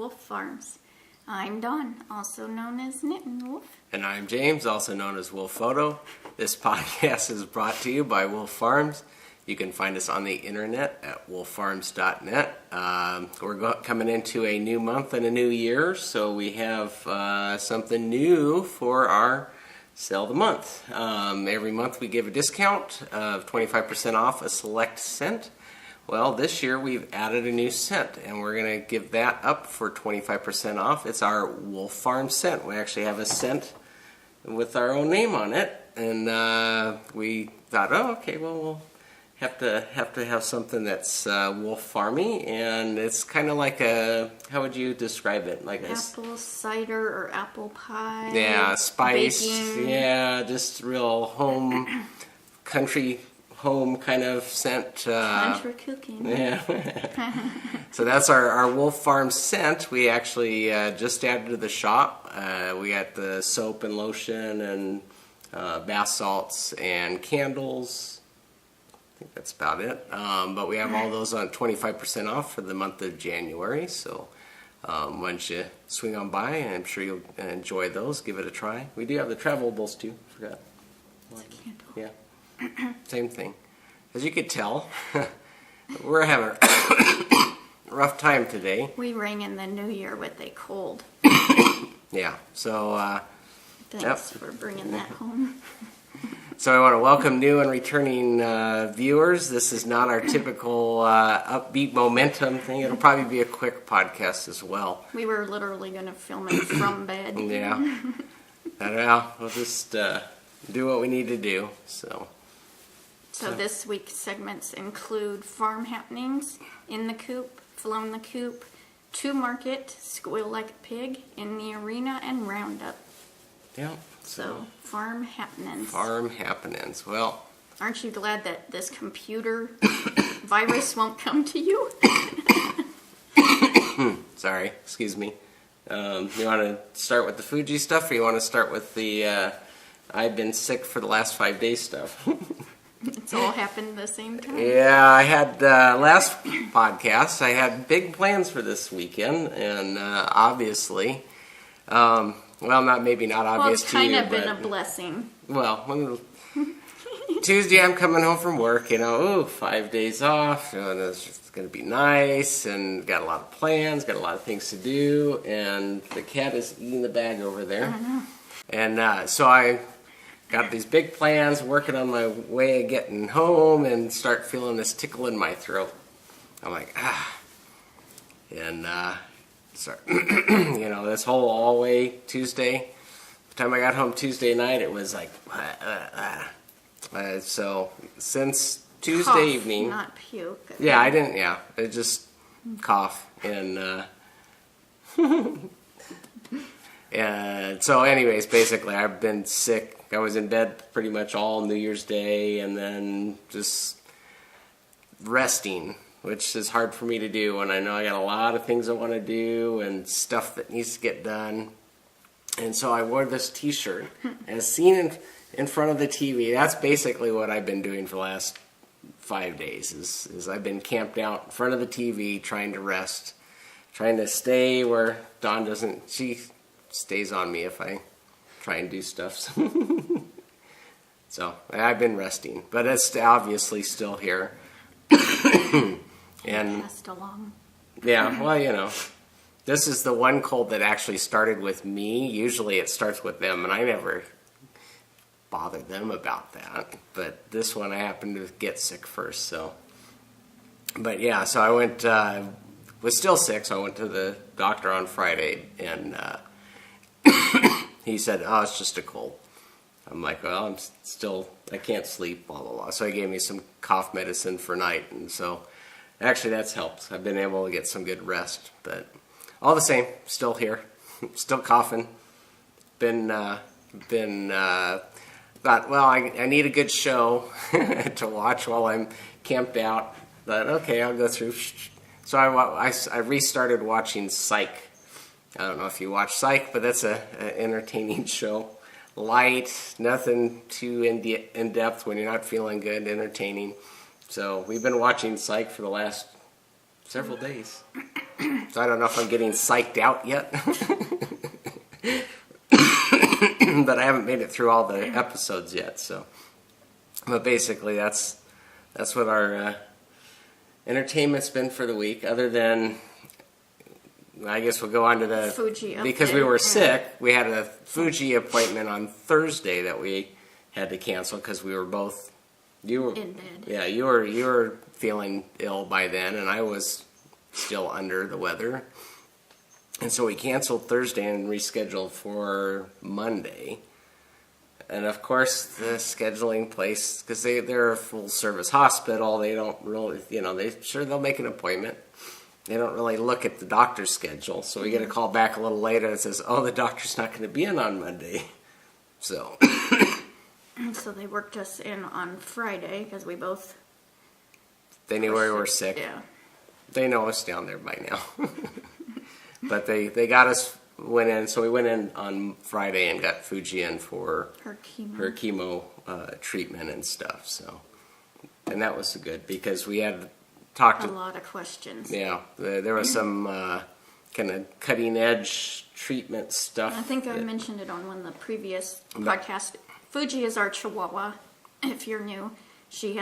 Wolf Farms. I'm Dawn, also known as Knittin' Wolf. And I'm James, also known as Wolf Photo. This podcast is brought to you by Wolf Farms. You can find us on the internet at wolffarms.net. We're coming into a new month and a new year, so we have something new for our Sale of the Month. Every month we give a discount of 25% off a select scent. Well, this year we've added a new scent, and we're going to give that up for 25% off. It's our Wolf Farm scent. We actually have a scent with our own name on it, and we thought, oh, okay, well, we'll have to have something that's wolf farmy, and it's kind of like a, how would you describe it? Like apple cider or apple pie. Yeah, spiced. Baking. Yeah, just real home, country home kind of scent. Country cooking. Yeah. So that's our Wolf Farm scent. We actually just added to the shop. We got the soap and lotion and bath salts and candles. I think that's about it. But we have all those on 25% off for the month of January. So why don't you swing on by, and I'm sure you'll enjoy those. Give it a try. We do have the travables too. Forgot. It's a candle. Yeah. Same thing. As you could tell, we're having a rough time today. We rang in the new year with a cold. Yeah. So Thanks for bringing that home. So I want to welcome new and returning viewers. This is not our typical upbeat momentum thing. It'll probably be a quick podcast as well. We were literally going to film it from bed. Yeah. We'll just do what we need to do. So this week's segments include farm happenings, in the coop, flown the coop, to market, squeal like a pig, in the arena, and roundup. Yeah. So farm happenings. Farm happenings. Well, aren't you glad that this computer virus won't come to you? Sorry, excuse me. You want to start with the Fuji stuff, or you want to start with the I've been sick for the last 5 days stuff? It's all happened at the same time. Yeah, I had last podcast. I had big plans for this weekend, and obviously, well, not obvious it's to you. kind of been a blessing. Well, Tuesday I'm coming home from work. 5 days off. It's just going to be nice, and got a lot of plans, got a lot of things to do, and the cat is eating the bag over there. I know. And so I got these big plans, working on my way of getting home, and start feeling this tickle in my throat. I'm like, and sorry, this whole all way Tuesday. The time I got home Tuesday night, it was like, so since Tuesday Cough, evening, not puke. Yeah, I didn't. Yeah, it just cough and. And so anyways, basically I've been sick. I was in bed pretty much all New Year's Day, and then just resting, which is hard for me to do when I know I got a lot of things I want to do and stuff that needs to get done. And so I wore this t-shirt, and seen in front of the TV. That's basically what I've been doing for the last 5 days, is I've been camped out in front of the TV trying to rest, trying to stay where Dawn doesn't, she stays on me if I try and do stuff. So I've been resting, but it's obviously still here. And passed along. Yeah, well, this is the one cold that actually started with me. Usually it starts with them, and I never bother them about that. But this one I happened to get sick first, so. But yeah, so I went, was still sick, so I went to the doctor on Friday, and he said, oh, it's just a cold. I'm like, well, I can't sleep, blah, blah, blah. So he gave me some cough medicine for night, and so actually that's helped. I've been able to get some good rest, but all the same, still here, still coughing. Thought, well, I need a good show to watch while I'm camped out. But okay, I'll go through. So I restarted watching Psych. I don't know if you watch Psych, but that's an entertaining show. Light, nothing too in depth when you're not feeling good, entertaining. So we've been watching Psych for the last several days. So I don't know if I'm getting psyched out yet. But I haven't made it through all the episodes yet. So, but basically that's what our entertainment's been for the week. Other than, I guess we'll go on to the Fuji update. Because we were sick, we had a Fuji appointment on Thursday that we had to cancel because we were both. You were in bed. Yeah, you were feeling ill by then, and I was still under the weather. And so we canceled Thursday and rescheduled for Monday. And of course, the scheduling place, because they're a full-service hospital, they don't really, they'll make an appointment. They don't really look at the doctor's schedule. So we get a call back a little later that says, oh, the doctor's not going to be in on Monday. So... So they worked us in on Friday because we both... They knew we were sick. Yeah. They know us down there by now. But they got us, so we went in on Friday and got Fuji in for her chemo treatment and stuff. So, and that was good because we had talked a lot of questions. Yeah, there was some kind of cutting edge treatment stuff. I think I mentioned it on one of the previous podcasts. Fuji is our Chihuahua. If you're new, she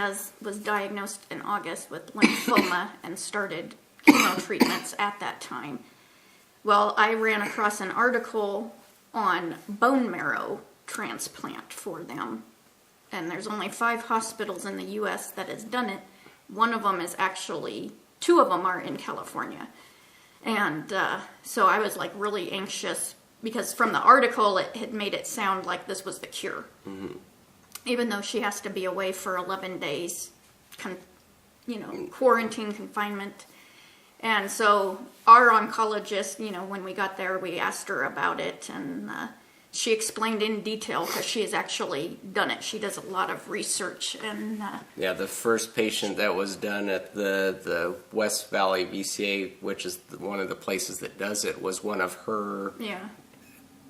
was diagnosed in August with lymphoma and started chemo treatments at that time. Well, I ran across an article on bone marrow transplant for them. And there's only 5 hospitals in the U.S. that has done it. One of them is actually, 2 of them are in California. And so I was like really anxious because from the article it had made it sound like this was the cure. Mm-hmm. Even though she has to be away for 11 days, quarantine, confinement. And so our oncologist, when we got there, we asked her about it, and she explained in detail because she has actually done it. She does a lot of research. And yeah, the first patient that was done at the West Valley VCA, which is one of the places that does it, was one of her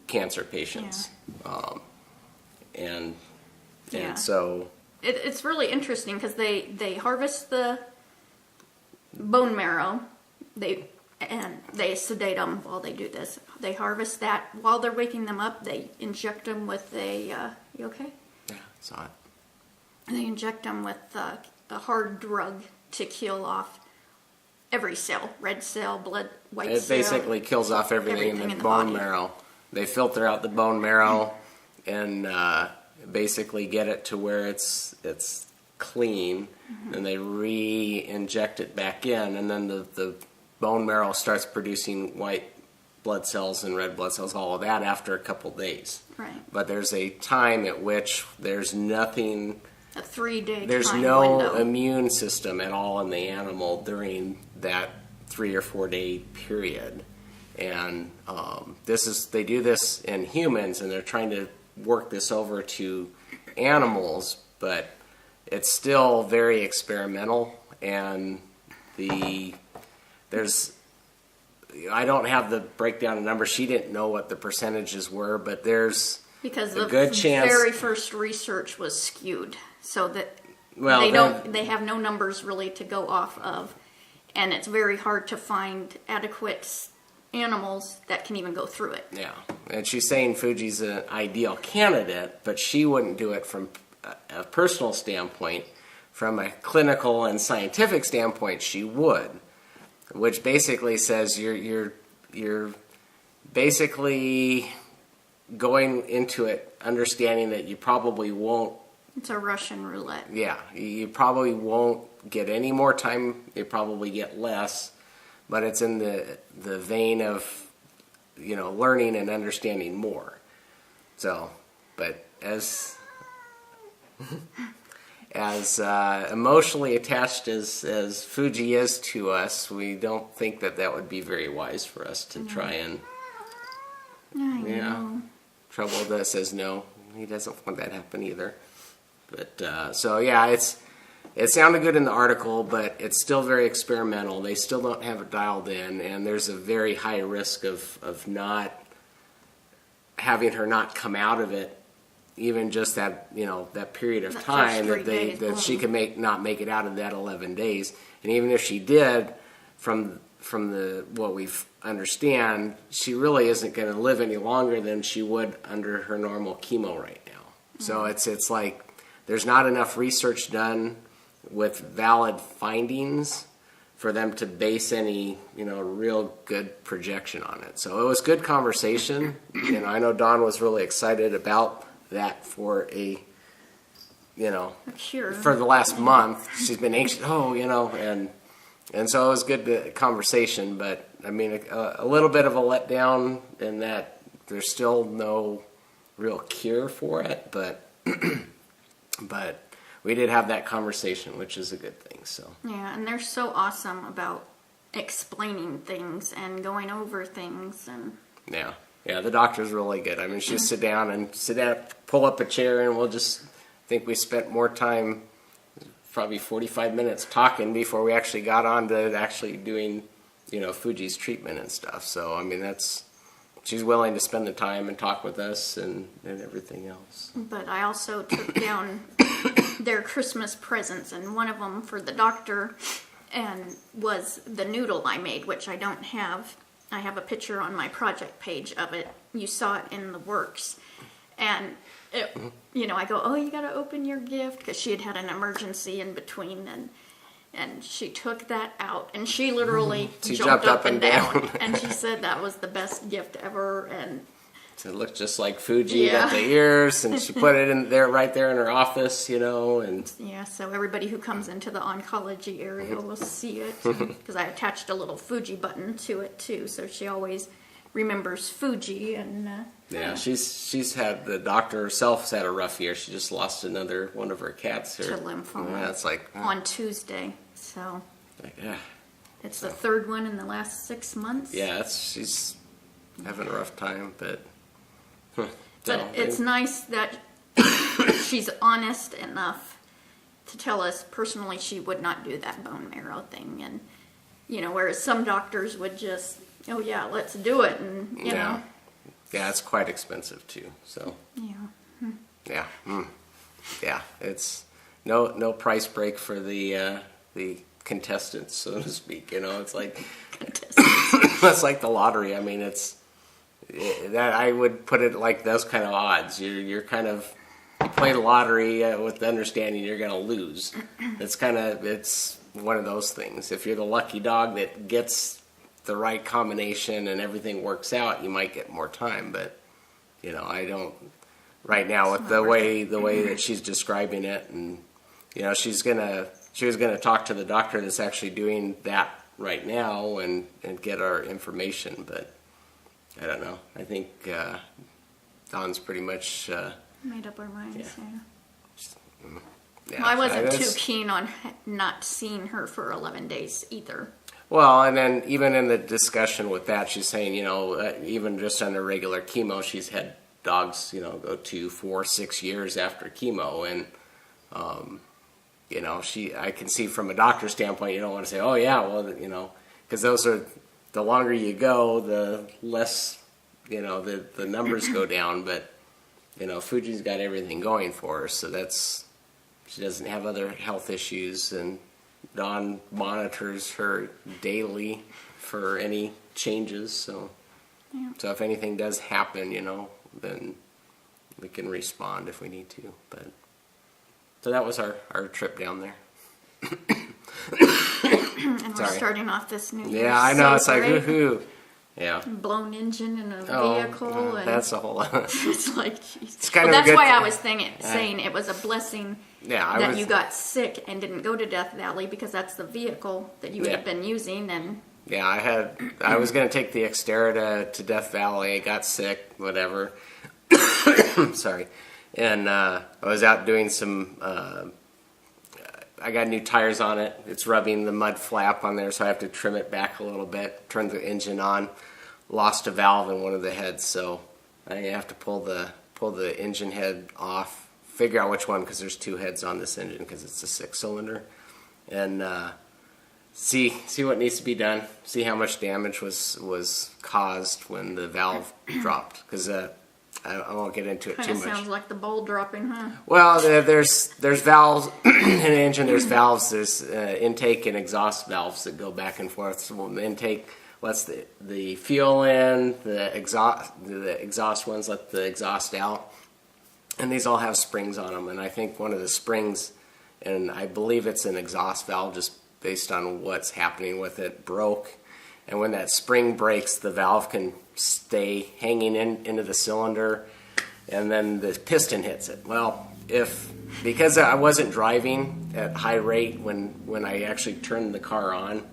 cancer patients. Yeah. And so... It's really interesting because they harvest the bone marrow. They sedate them while they do this. They harvest that while they're waking them up. They inject them with you okay? Yeah, saw it. They inject them with the hard drug to kill off every cell, red cell, blood, white cell. It basically kills off everything in the bone marrow. They filter out the bone marrow and basically get it to where it's clean, and they re-inject it back in, and then the bone marrow starts producing white blood cells and red blood cells, all of that, after a couple days. Right. But there's a time at which there's nothing... A 3-day There's time no window. Immune system at all in the animal during that 3 or 4 day period. And they do this in humans, and they're trying to work this over to animals, but it's still very experimental, and I don't have the breakdown of numbers. She didn't know what the percentages were, but there's because a the good chance very first research was skewed, so that they have no numbers really to go off of, and it's very hard to find adequate animals that can even go through it. Yeah, and she's saying Fuji's an ideal candidate, but she wouldn't do it from a personal standpoint. From a clinical and scientific standpoint, she would, which basically says you're basically going into it understanding that you probably won't. It's a Russian roulette. Yeah, you probably won't get any more time. You probably get less, but it's in the vein of learning and understanding more. So, but as emotionally attached as Fuji is to us, we don't think that would be very wise for us to try and trouble that says no. He doesn't want that to happen either. But so yeah, it sounded good in the article, but it's still very experimental. They still don't have it dialed in, and there's a very high risk of not having her not come out of it, even just that that period of time that she could not make it out of that 11 days. And even if she did, from the what we understand, she really isn't going to live any longer than she would under her normal chemo right now. So it's like there's not enough research done with valid findings for them to base any, real good projection on it. So it was good conversation. I know Dawn was really excited about that for a Sure. for the last month. She's been anxious, and so it was good conversation, but I mean, a little bit of a letdown in that there's still no real cure for it, but but we did have that conversation, which is a good thing. So Yeah, and they're so awesome about explaining things and going over things, and yeah, the doctor's really good. I mean, she'll sit down, pull up a chair, and we'll just think we spent more time, probably 45 minutes talking before we actually got on to actually doing, Fuji's treatment and stuff. So, I mean, she's willing to spend the time and talk with us and everything else. But I also took down their Christmas presents, and one of them for the doctor and was the noodle I made, which I don't have. I have a picture on my project page of it. You saw it in the works. And it, I go, oh, you got to open your gift, because she had an emergency in between, and she took that out, and she literally jumped up and down. And she said that was the best gift ever. And so it looked just like Fuji at the ears, and she put it in there, right there in her office, and yeah, so everybody who comes into the oncology area will see it, because I attached a little Fuji button to it too, so she always remembers Fuji. And she's had, the doctor herself has had a rough year. She just lost another one of her cats to lymphoma. Yeah, it's like on Tuesday. So yeah, it's the third one in the last 6 months. Yeah, she's having a rough time, but it's nice that she's honest enough to tell us personally she would not do that bone marrow thing, and whereas some doctors would just, oh yeah, let's do it, and you know. Yeah, it's quite expensive too. So yeah, yeah, it's no price break for the contestants, so to speak. It's like it's like the lottery. I mean, that I would put it like those kind of odds. You play the lottery with the understanding you're going to lose. It's one of those things. If you're the lucky dog that gets the right combination and everything works out, you might get more time. But I don't right now with the way that she's describing it, and she was gonna talk to the doctor that's actually doing that right now and get our information, but I don't know. I think Dawn's pretty much made up our minds. Yeah. Well, I wasn't too keen on not seeing her for 11 days either. Well, and then even in the discussion with that, she's saying, even just under regular chemo, she's had dogs, go 2, 4, 6 years after chemo, and I can see from a doctor's standpoint, you don't want to say, oh yeah, well, because those are, the longer you go, the less, the numbers go down, but Fuji's got everything going for her, so she doesn't have other health issues, and Dawn monitors her daily for any changes, so if anything does happen, then we can respond if we need to. But so that was our trip down there. And we're starting off this new year. Yeah, I know. It's like, right? woohoo. Yeah. Blown engine in a vehicle. And that's a whole lot. It's like, geez. It's kind of that's a good why I was saying it was a blessing that you got sick and didn't go to Death Valley, because that's the vehicle that you had been using. And yeah, I was going to take the Xterra to Death Valley. I got sick, whatever. Sorry. And I was out doing some... I got new tires on it. It's rubbing the mud flap on there, so I have to trim it back a little bit. Turn the engine on. Lost a valve in one of the heads, so I have to pull the engine head off. Figure out which one, because there's 2 heads on this engine, because it's a 6-cylinder, and see what needs to be done. See how much damage was caused when the valve dropped, because I won't get into it Kind too of much. sounds like the ball dropping, huh? Well, there's valves in an engine. There's valves. There's intake and exhaust valves that go back and forth. So the intake lets the fuel in. The exhaust ones let the exhaust out. And these all have springs on them. And I think one of the springs, and I believe it's an exhaust valve, just based on what's happening with it, broke. And when that spring breaks, the valve can stay hanging into the cylinder, and then the piston hits it. Well, because I wasn't driving at high rate when I actually turned the car on,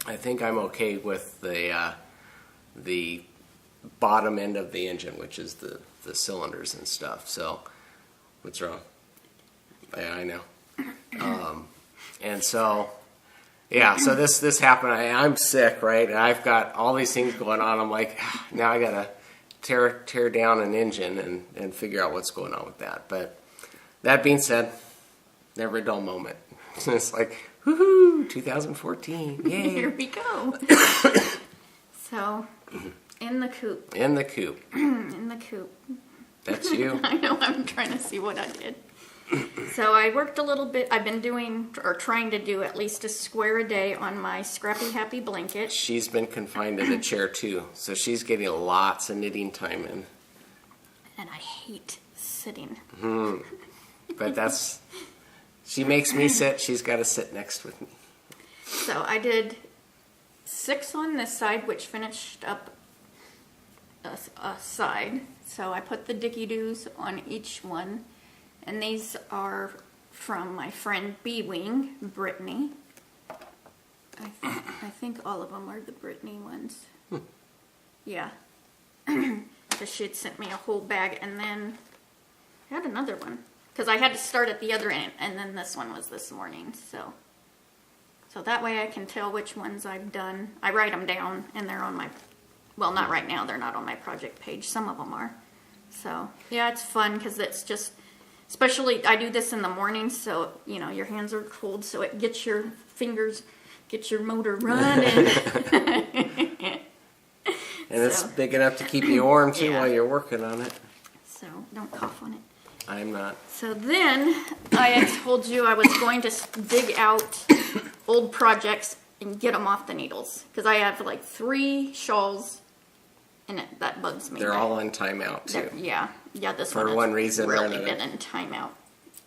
I think I'm okay with the bottom end of the engine, which is the cylinders and stuff. So, what's wrong? Yeah, I know. And so. Yeah, so this happened. I'm sick, right? And I've got all these things going on. I'm like, now I gotta tear down an engine and figure out what's going on with that. But that being said, never a dull moment. It's like, woohoo, 2014, yay! Here we go. So, in the coop. In the coop. In the coop. That's you. I know. I'm trying to see what I did. So I worked a little bit. I've been trying to do at least a square a day on my Scrappy Happy blanket. She's been confined to the chair too, so she's getting lots of knitting time in. And I hate sitting. But she makes me sit. She's got to sit next with me. So I did 6 on this side, which finished up a side. So I put the Dicky-Doos on each one. And these are from my friend B-Wing, Brittany. I think all of them are the Brittany ones. Yeah. So she had sent me a whole bag, and then I had another one. Because I had to start at the other end, and then this one was this morning. So that way I can tell which ones I've done. I write them down, and they're on my, well, not right now. They're not on my project page. Some of them are. So, yeah, it's fun because it's just... Especially, I do this in the morning, so, you know, your hands are cold, so it gets your fingers, gets your motor running. And it's big enough to keep you warm, too, while you're working on it. So, don't cough on it. I'm not. So then, I had told you I was going to dig out old projects and get them off the needles. Because I have, like, 3 shawls, and that bugs me. They're all in timeout, too. Yeah, this For one one has reason or really another. been in timeout.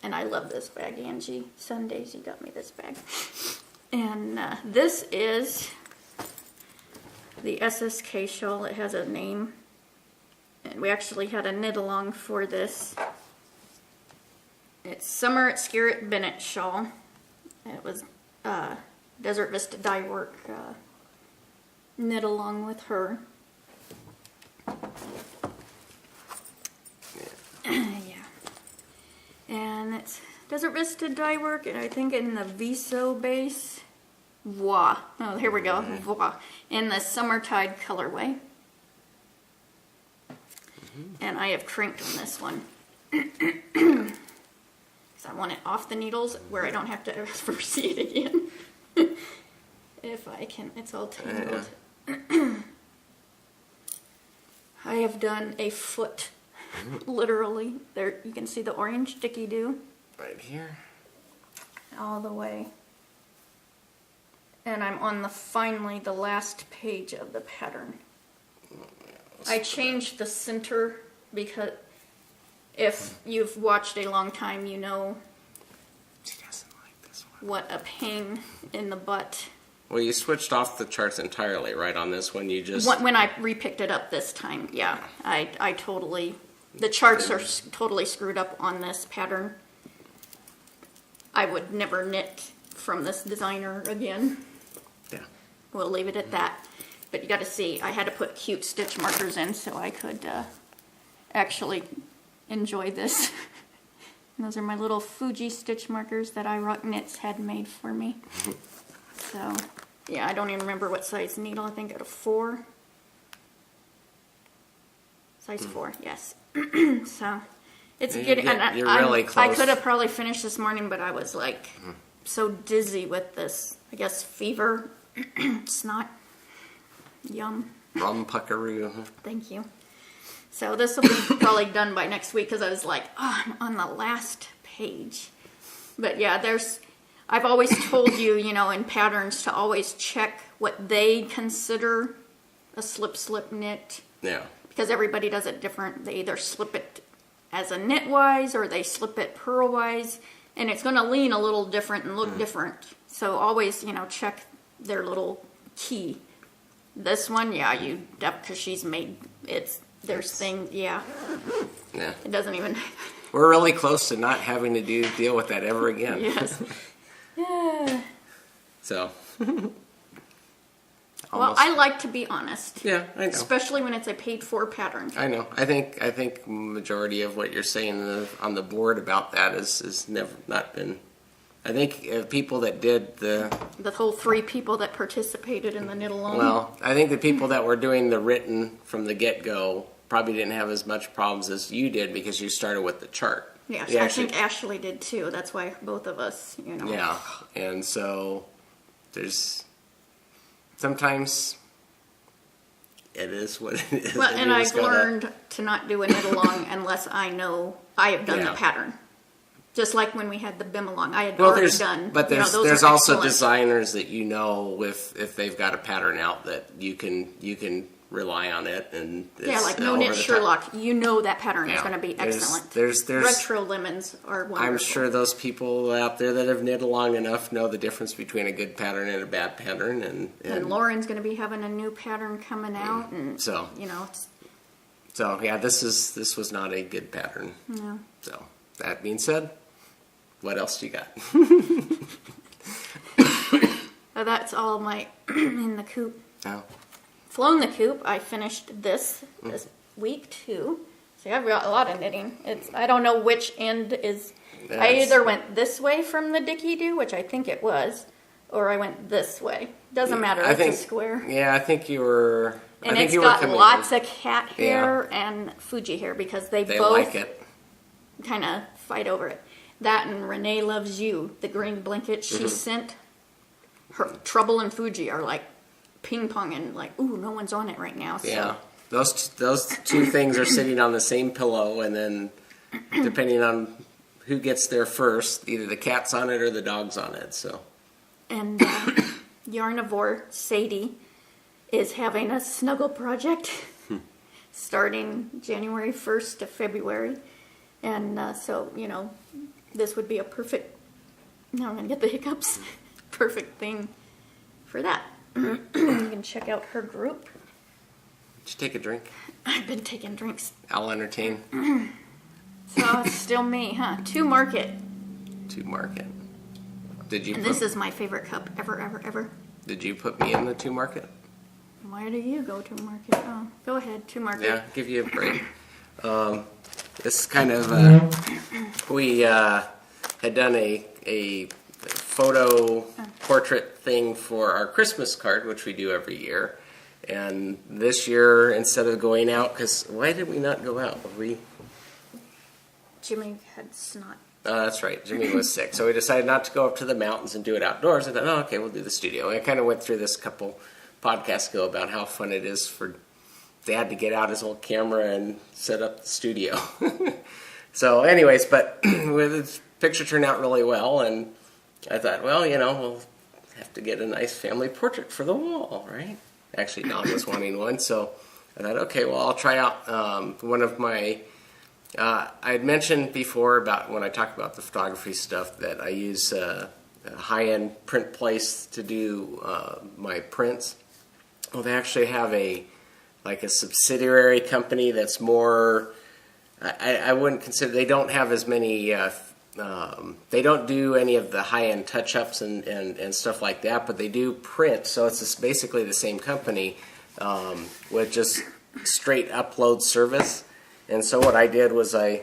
And I love this bag, Angie. Sundays, you got me this bag. And this is the SSK shawl. It has a name. And we actually had a knit along for this. It's Summer at Scarrett Bennett shawl. It was Desert Vista dye work knit along with her. Yeah. And it's Desert Vista dye work, and I think in the Viso base. Voix. Oh, here we go. Voix. In the Summertide colorway. And I have crinked on this one. Because I want it off the needles where I don't have to ever see it again. If I can. It's all tangled. I have done a foot. Literally. There, you can see the orange Dicky-Doo. Right here. All the way. And I'm on finally the last page of the pattern. I changed the center because if you've watched a long time, you know She doesn't like this one. what a pain in the butt. Well, you switched off the charts entirely, right, on this one? You just... When I repicked it up this time, yeah. I totally... The charts are totally screwed up on this pattern. I would never knit from this designer again. Yeah. We'll leave it at that. But you got to see, I had to put cute stitch markers in so I could actually enjoy this. And those are my little Fuji stitch markers that iRock Knits had made for me. So, yeah, I don't even remember what size needle. I think at a 4. Size 4, yes. So, it's getting... You're really close. I could have probably finished this morning, but I was like so dizzy with this, I guess, fever. Snot. Yum. Rum-Puck-A-Rooo. Thank you. So this will be probably done by next week because I was like, oh, I'm on the last page. But yeah, I've always told you, in patterns to always check what they consider a slip knit. Yeah. Because everybody does it different. They either slip it as a knit-wise or they slip it purl-wise. And it's going to lean a little different and look different. So always, check their little key. This one, yeah, because she's made, there's things, yeah. Yeah. It doesn't even. We're really close to not having to deal with that ever again. Yes. Yeah. So. Well, I like to be honest. Yeah, I know. Especially when it's a paid-for pattern. I know. I think majority of what you're saying on the board about that is never not been. I think people that did the whole 3 people that participated in the knit along. Well, I think the people that were doing the written from the get-go probably didn't have as much problems as you did because you started with the chart. Yeah, I think Ashley did too. That's why both of us, Yeah, and so there's. Sometimes it is what it is. Well, and I've learned to not do a knit along unless I know I have done the pattern. Just like when we had the BIM along, I had already done. But there's also designers that if they've got a pattern out that you can rely on it and like No Knit Sherlock, that pattern is going to be excellent. There's Retro lemons are wonderful. I'm sure those people out there that have knit long enough know the difference between a good pattern and a bad pattern. And Lauren's going to be having a new pattern coming out, and so So yeah, this was not a good pattern. No. So that being said, what else do you got? That's all my in the coop. Oh. Flown the coop. I finished this week too. See, I've got a lot of knitting. I don't know which end is. I either went this way from the Dicky Doo, which I think it was, or I went this way. Doesn't matter. It's a square. Yeah, I think you were. And it's got lots of cat hair and Fuji hair because they both like it. Kind of fight over it. That and Renee Loves You, the green blanket she sent. Her Trouble and Fuji are like ping pong and like, ooh, no one's on it right now. So. Yeah, those 2 things are sitting on the same pillow, and then depending on who gets there first, either the cat's on it or the dog's on it. So. And Yarnivore Sadie is having a snuggle project starting January 1st to February, and so this would be a perfect. Now I'm gonna get the hiccups. Perfect thing for that. You can check out her group. Did you take a drink? I've been taking drinks. I'll entertain. So it's still me, huh? To Market. To Market. Did you? And this is my favorite cup ever. Did you put me in the To Market? Why do you go to Market? Oh, go ahead, To Market. Yeah, give you a break. This kind of we had done a photo portrait thing for our Christmas card, which we do every year. And this year, instead of going out, because why did we not go out? Jimmy had snot. That's right. Jimmy was sick. So we decided not to go up to the mountains and do it outdoors. I thought, okay, we'll do the studio. And I kind of went through this couple podcasts ago about how fun it is for Dad to get out his old camera and set up the studio. So anyways, but the picture turned out really well, and I thought, well, we'll have to get a nice family portrait for the wall, right? Actually, Don was wanting one, so I thought, okay, well, I'll try out one of my... I had mentioned before about when I talked about the photography stuff that I use a high-end print place to do my prints. Well, they actually have a subsidiary company that's more... I wouldn't consider... They don't have as many... they don't do any of the high-end touch-ups and stuff like that, but they do print, so it's basically the same company with just straight upload service. And so what I did was I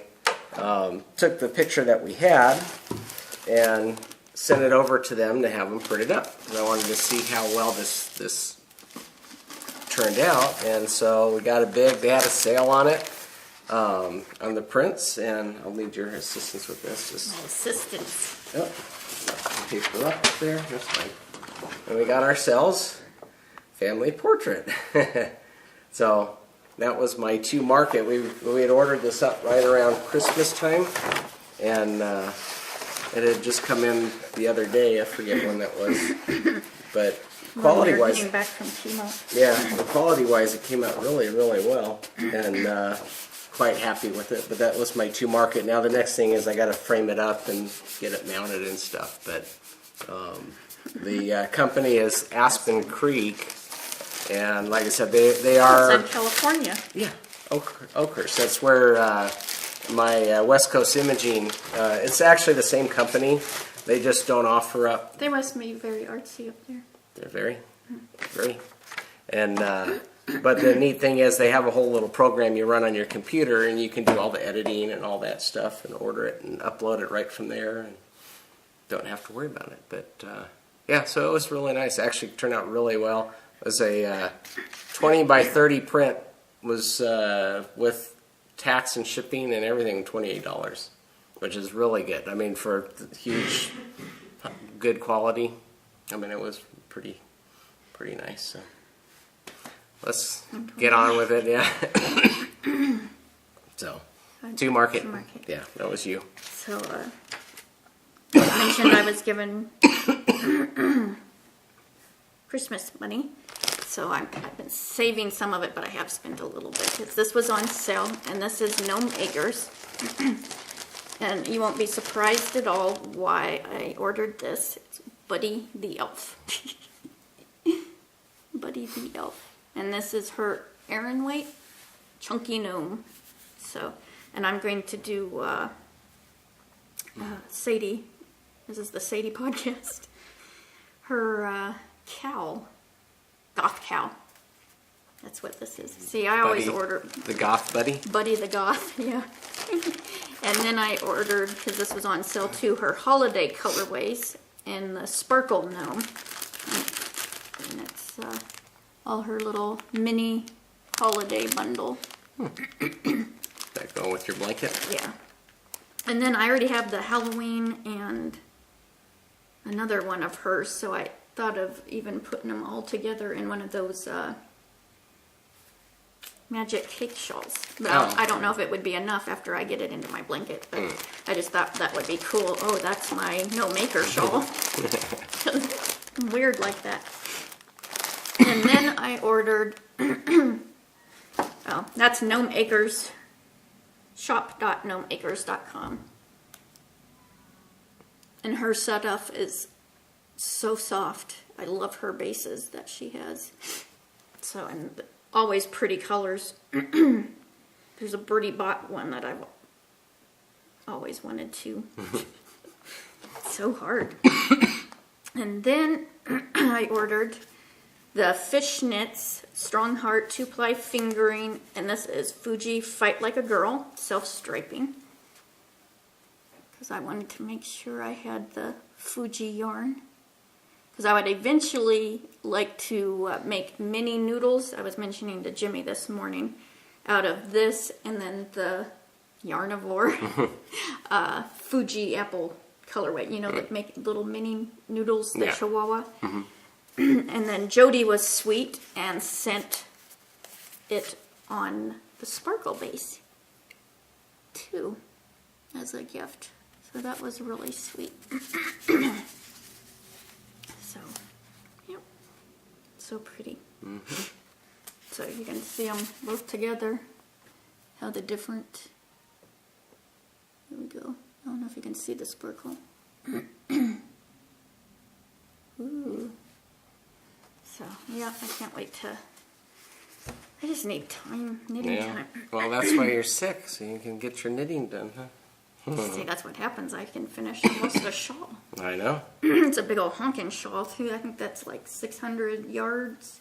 took the picture that we had and sent it over to them to have them printed up. And I wanted to see how well this turned out. And so we got they had a sale on it, on the prints, and I'll need your assistance with this. My assistance. Oh, paper up there, that's fine. And we got ourselves family portrait. So that was my 2 market. We had ordered this up right around Christmas time, and it had just come in the other day. I forget when that was, but quality-wise, Getting back from chemo. yeah, the quality-wise, it came out really, really well, and quite happy with it. But that was my 2 market. Now the next thing is I got to frame it up and get it mounted and stuff. But the company is Aspen Creek, and like I said, they are It's in California. yeah, Oakhurst. That's where my West Coast Imaging. It's actually the same company. They just don't offer up. They must be very artsy up there. They're very, and but the neat thing is they have a whole little program you run on your computer, and you can do all the editing and all that stuff, and order it and upload it right from there, and don't have to worry about it. But yeah, so it was really nice. It actually turned out really well. It was a 20 by 30 print. Was with tax and shipping and everything $28, which is really good. I mean, for huge, good quality. I mean, it was pretty nice. So let's get on with it. Yeah. So, 2 market. Yeah, that was you. So, I mentioned I was given Christmas money. So I've been saving some of it, but I have spent a little bit. Because this was on sale, and this is Gnome Acres. And you won't be surprised at all why I ordered this. It's Buddy the Elf. Buddy the Elf. And this is her Aran weight chunky gnome. So, and I'm going to do Sadie. This is the Sadie podcast. Her cow. Goth cow. That's what this is. See, I always order... The goth buddy? Buddy the goth, yeah. And then I ordered, because this was on sale too, her holiday colorways in the Sparkle Gnome. And it's all her little mini holiday bundle. That going with your blanket? Yeah. And then I already have the Halloween and another one of hers, so I thought of even putting them all together in one of those magic cake shawls. But I don't know if it would be enough after I get it into my blanket, but I just thought that would be cool. Oh, that's my no maker shawl. I'm weird like that. And then I ordered, oh, that's Gnome Acres, shop.gnomeacres.com. And her setup is so soft. I love her bases that she has. So, and always pretty colors. There's a Birdie Bot one that I've always wanted to. It's so hard. And then I ordered the Fishnets Strong Heart 2-ply fingering, and this is Fuji Fight Like a Girl self-striping. Because I wanted to make sure I had the Fuji yarn. Because I would eventually like to make mini noodles. I was mentioning to Jimmy this morning out of this and then the Yarnivore Fuji apple colorway. You know, that make little mini noodles, the Chihuahua. Mm-hmm. And then Jody was sweet and sent it on the sparkle base too as a gift. So that was really sweet. So, yep, so pretty. Mm-hmm. So you can see them both together, how the different, here we go. I don't know if you can see the sparkle. Ooh. So, yeah, I can't wait to, I just need time, knitting time. Well, that's why you're sick, so you can get your knitting done, huh? See, that's what happens. I can finish almost a shawl. I know. It's a big old honking shawl, too. I think that's like 600 yards.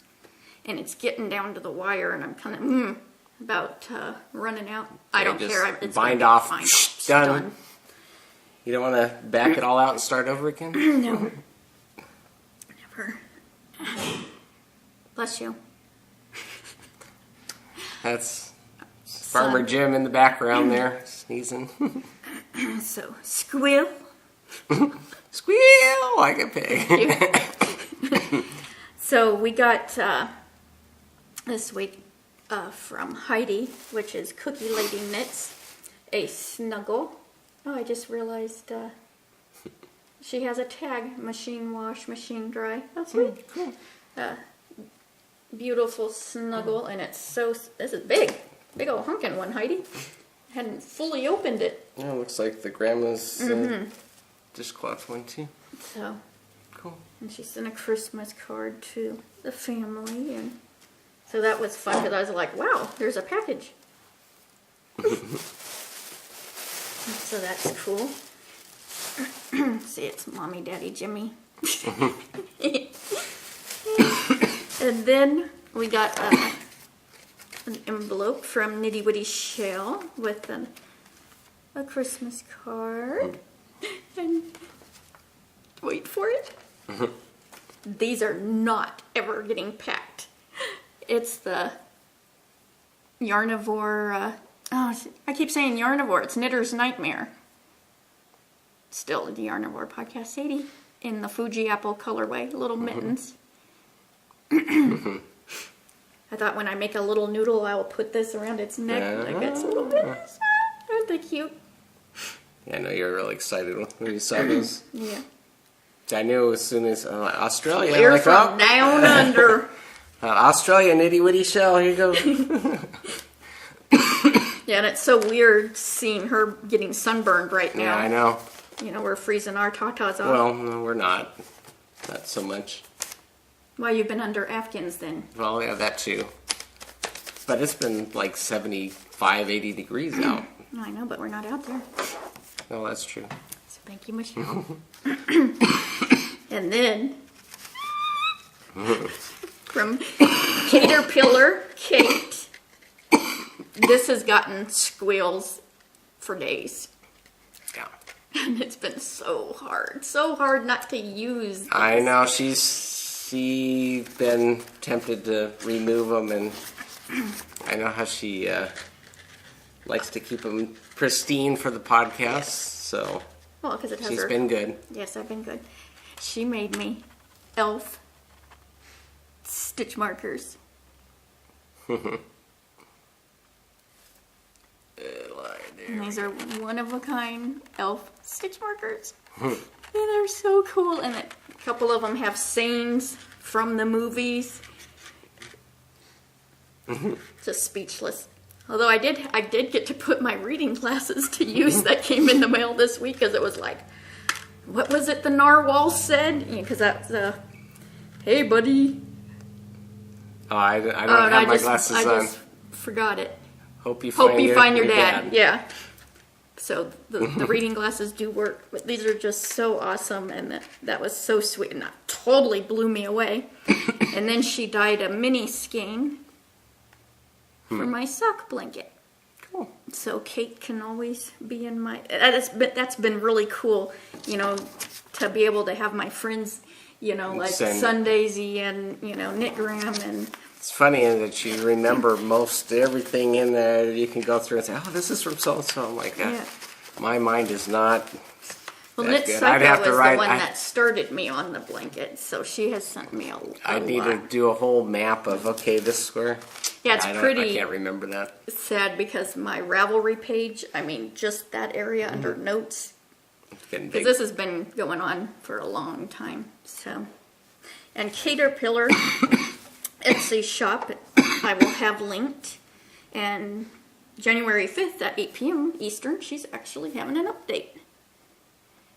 And it's getting down to the wire, and I'm kind of about running out. I don't care. It's bind off. Done. You don't want to back it all out and start over again? No. Never. Bless you. That's Farmer Jim in the background there, sneezing. So, Squeal. Squeal like a pig. So, we got, this week, from Heidi, which is Cookie Lady Knits, a snuggle. Oh, I just realized she has a tag, machine wash, machine dry. Oh, sweet. Cool. Beautiful snuggle, and this is big old hunkin' one, Heidi. Hadn't fully opened it. Yeah, looks like the grandma's dishcloth one too. So, cool. And she sent a Christmas card to the family, and so that was fun because I was like, wow, there's a package. So that's cool. See, it's Mommy, Daddy, Jimmy. And then we got an envelope from Nitty Witty Shell with a Christmas card. And wait for it. These are not ever getting packed. It's the Yarnivore. I keep saying Yarnivore. It's Knitter's Nightmare. Still the Yarnivore podcast, Sadie, in the Fuji apple colorway, little mittens. I thought when I make a little noodle, I will put this around its neck. Like its little mittens. Aren't they cute? Yeah, I know you're really excited when you saw those. Yeah. I knew as soon as Australia. We're like, from down under. Australia, Nitty Witty Shell. Here you go. Yeah, and it's so weird seeing her getting sunburned right now. Yeah, I know. You know, we're freezing our tatas off. Well, no, we're not. Not so much. Well, you've been under Afghans then. Well, yeah, that too. But it's been like 75, 80 degrees out. I know, but we're not out there. No, that's true. So thank you, Michelle. And then, from Caterpillar Kate, this has gotten squeals for days. Yeah. And it's been so hard not to use these. I know, she's been tempted to remove them, and I know how she likes to keep them pristine for the podcast, Yes. so Well, because it has she's her. been good. Yes, I've been good. She made me elf stitch markers. And these are one-of-a-kind elf stitch markers. And they're so cool. And a couple of them have sayings from the movies. Just speechless. Although I did get to put my reading glasses to use that came in the mail this week, because it was like, what was it the narwhal said? Because that's hey buddy. Oh, I don't have my glasses I on. just forgot it. Hope you find your dad. Yeah. So the reading glasses do work, but these are just so awesome, and that was so sweet, and that totally blew me away. And then she dyed a mini skein for my sock blanket. Cool. So Kate can always be in my. That's been really cool, to be able to have my friends, like Sundaisy and Knitgram and. It's funny that you remember most everything in there. You can go through and say, "Oh, this is from so and so." I'm like, my mind is not. Well, that Knit good. Psycho I'd have to was write, the one that started me on the blanket, so she has sent me a lot. I need to do a whole map of this square. Yeah, it's pretty. I can't remember that. Sad because my Ravelry page, just that area under notes, because this has been going on for a long time. So, and Caterpillar Etsy shop, I will have linked, and January 5th at 8 p.m. Eastern, she's actually having an update.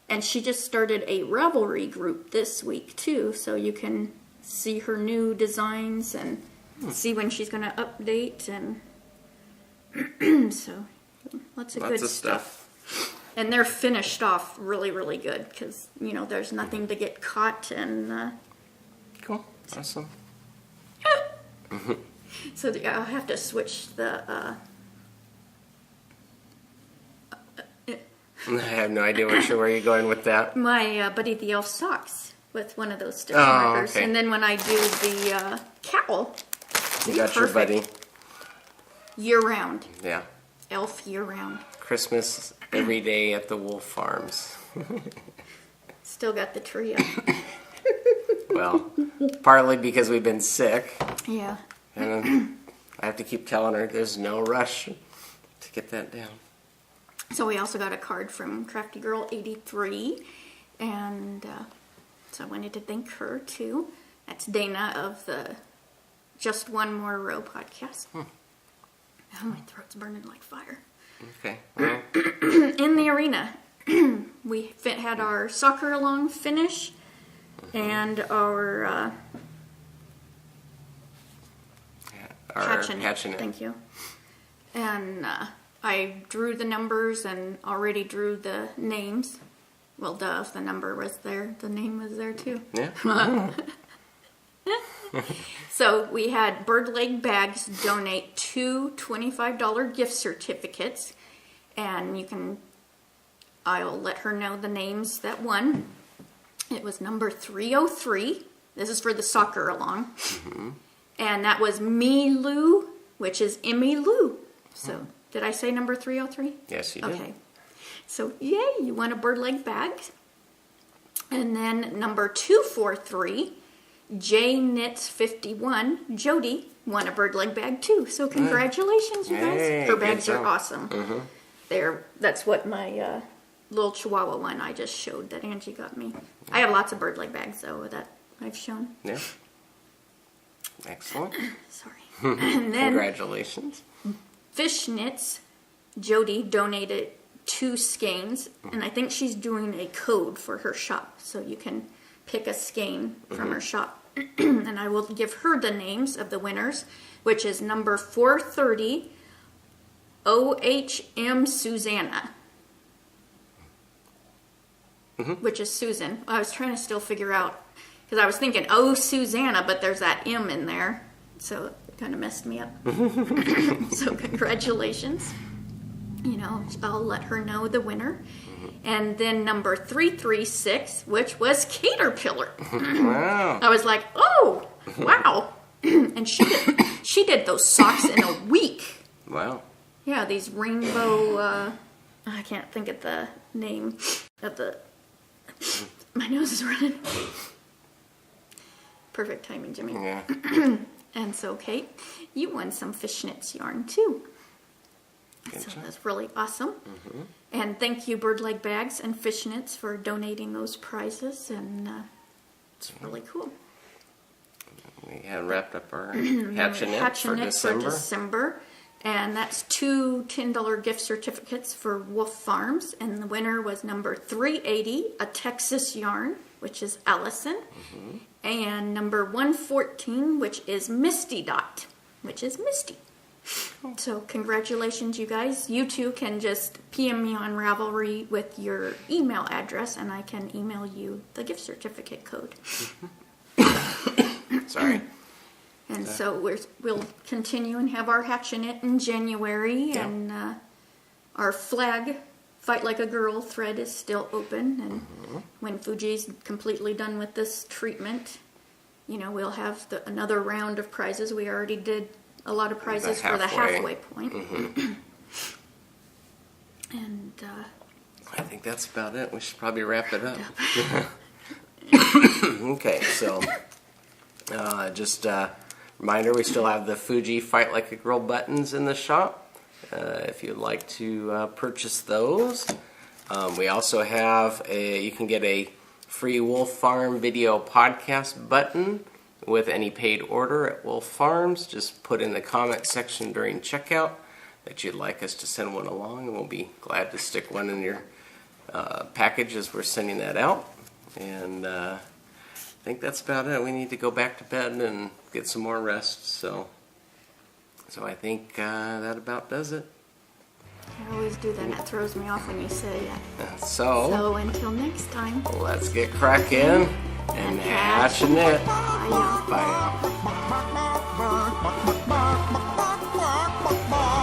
And she just started a Ravelry group this week too, so you can see her new designs and see when she's going to update, and so lots of good stuff. And they're finished off really, really good because there's nothing to get caught, and cool, awesome. So I'll have to switch the. I have no idea where you're going with that. My Buddy the Elf socks with one of those stitch markers, okay. And then when I do the cowl, you got your buddy year round. Yeah. Elf year round. Christmas every day at the Wolf Farms. Still got the tree up. Well, partly because we've been sick. Yeah. And I have to keep telling her there's no rush to get that down. So we also got a card from Crafty Girl 83, and so I wanted to thank her too. That's Dana of the Just One More Row podcast. Oh, my throat's burning like fire. Okay. Well. In the arena, we had our soccer along finish, and our hatchin'. Thank you. And I drew the numbers and already drew the names. Well, duh, if the number was there, the name was there too. Yeah. So we had Bird Leg Bags donate 2 $25 gift certificates, and I'll let her know the names that won. It was number 303. This is for the soccer along. And that was Me Lou, which is Emmy Lou. So, did I say number 303? Yes, you did. Okay. So, yay, you won a Bird Leg bag. And then number 243, J Knits 51, Jody won a Bird Leg bag too. So, congratulations, you guys. Hey, Her bags good are awesome. That's what my little Chihuahua one I just showed that Angie got me. I have lots of Bird Leg bags though that I've shown. Yeah. Excellent. Sorry. And then Congratulations. Fish Knits, Jody donated 2 skeins, and I think she's doing a code for her shop, so you can pick a skein from her shop. And I will give her the names of the winners, which is number 430, OHM Susanna, which is Susan. I was trying to still figure out, because I was thinking, oh, Susanna, but there's that M in there, so it kind of messed me up. So congratulations. I'll let her know the winner. And then number 336, which was Caterpillar. Wow. I was like, oh, wow. And she did those socks in a week. Wow. Yeah, these rainbow, I can't think of the name of my nose is running. Perfect timing, Jimmy. Yeah. And so, Kate, you won some fishnets yarn too. Good So job. that's really awesome. And thank you, Bird Leg Bags and Fishnets, for donating those prizes. And it's really cool. We had wrapped up our hatchinette for December. And that's 2 $10 gift certificates for Wolf Farms. And the winner was number 380, a Texas yarn, which is Allison. And number 114, which is Misty Dot, which is Misty. So congratulations, you guys. You too can just PM me on Ravelry with your email address, and I can email you the gift certificate code. Sorry. And so we'll continue and have our hatchinette in January, Yeah. and our flag Fight Like a Girl thread is still open. And when Fuji's completely done with this treatment, we'll have another round of prizes. We already did a lot of prizes for the halfway point. And I think that's about it. We should probably wrap it up. Okay, so just reminder, we still have the Fuji Fight Like a Girl buttons in the shop. If you'd like to purchase those. We also have you can get a free Wolf Farm video podcast button with any paid order at Wolf Farms. Just put in the comment section during checkout that you'd like us to send one along, and we'll be glad to stick one in your package as we're sending that out. And I think that's about it. We need to go back to bed and get some more rest. So I think that about does it. I always do that. It throws me off when you say that. So until next time. let's get cracking and hatching it. Bye, y'all. Bye.